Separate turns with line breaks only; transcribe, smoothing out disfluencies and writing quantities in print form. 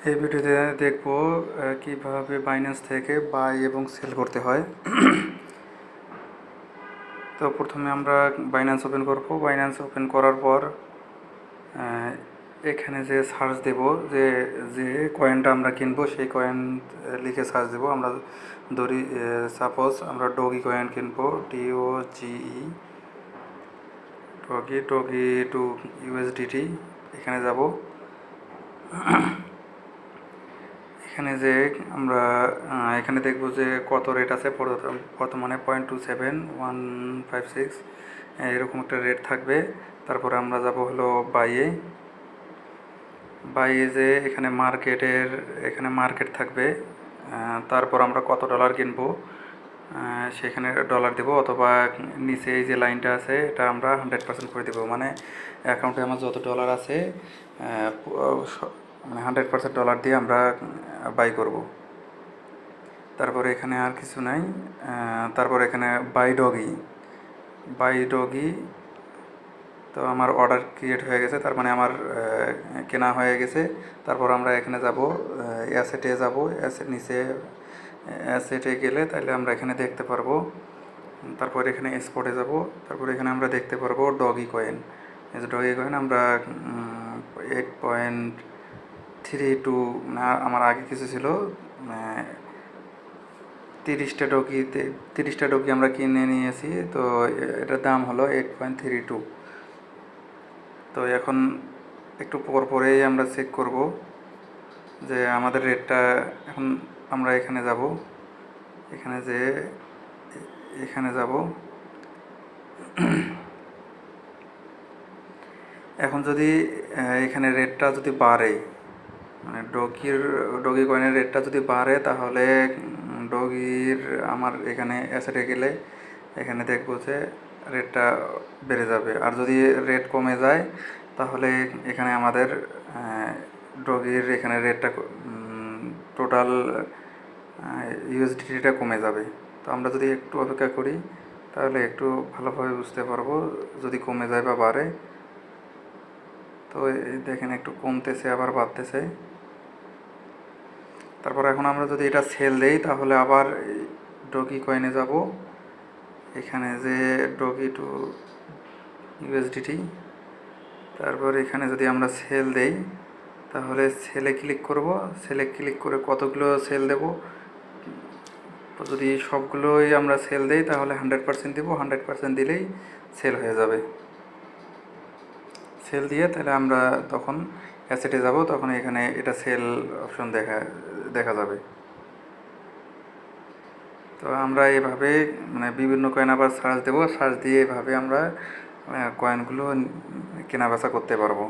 এই ভিডিওতে দেখব কিভাবে বাইন্যান্স থেকে বাই এবং সেল করতে হয়। তো প্রথমে আমরা বাইন্যান্স ওপেন করব। বাইন্যান্স ওপেন করার পর এখানে যে সার্চ দেব, যে যে কয়েনটা আমরা কিনবো সেই কয়েন লিখে সার্চ দেব। আমরা ধরি সাপোজ আমরা ডগি কয়েন কিনবো, DOGE ডগি টু USDT। এখানে যাব। এখানে যে আমরা এখানে দেখব যে কত রেট আছে। বর্তমানে 0.27156 এরকম একটা রেট থাকবে। তারপরে আমরা যাব হলো বাইয়ে। যে এখানে মার্কেট থাকবে। তারপর আমরা কত ডলার কিনবো সেখানে ডলার দেব, অথবা নিচে এই যে লাইনটা আছে এটা আমরা 100% করে দেবো। মানে অ্যাকাউন্টে আমার যত ডলার আছে মানে 100% ডলার দিয়ে আমরা বাই করব। তারপরে এখানে আর কিছু নাই। তারপর এখানে বাই ডগি। তো আমার অর্ডার ক্রিয়েট হয়ে গেছে, তার মানে আমার কেনা হয়ে গেছে। তারপর আমরা এখানে যাব, অ্যাসেটে যাব। নিচে অ্যাসেটে গেলে তাহলে আমরা এখানে দেখতে পারবো। তারপর এখানে স্পটে যাব। তারপর এখানে আমরা দেখতে পারবো ডগি কয়েন। আমরা 8.32, আমার আগে কিছু ছিল 30টা ডগি আমরা কিনে নিয়েছি। তো এটার দাম হলো 8.32। তো এখন একটু পরেই আমরা চেক করব যে আমাদের রেটটা। এখন আমরা এখানে যাব, এখন যদি এখানে রেটটা যদি বাড়ে, মানে ডগি কয়েনের রেটটা যদি বাড়ে, তাহলে আমার এখানে অ্যাসেটে গেলে এখানে দেখব যে রেটটা বেড়ে যাবে। আর যদি রেট কমে যায় তাহলে এখানে আমাদের ডগির এখানে রেটটা টোটাল USDTটা কমে যাবে। তো আমরা যদি একটু অপেক্ষা করি তাহলে একটু ভালোভাবে বুঝতে পারবো যদি কমে যায় বা বাড়ে। তো দেখেন একটু কমতেছে আবার বাড়তেছে। তারপর এখন আমরা যদি এটা সেল দেই তাহলে আবার ডগি কয়েনে যাব। এখানে যে ডগি টু USDT, তারপর এখানে যদি আমরা সেল দেই তাহলে সেলে ক্লিক করব। সেলে ক্লিক করে কতগুলো সেল দেব, যদি সবগুলোই আমরা সেল দেই তাহলে 100% দেব। 100% দিলেই সেল হয়ে যাবে। সেল দিয়ে তাহলে আমরা তখন অ্যাসেটে যাব, তখন এখানে এটা সেল অপশন দেখা যাবে। তো আমরা এভাবে মানে বিভিন্ন কয়েন আবার সার্চ দেব, সার্চ দিয়ে এভাবে আমরা কয়েনগুলো কেনা বেচা করতে পারবো।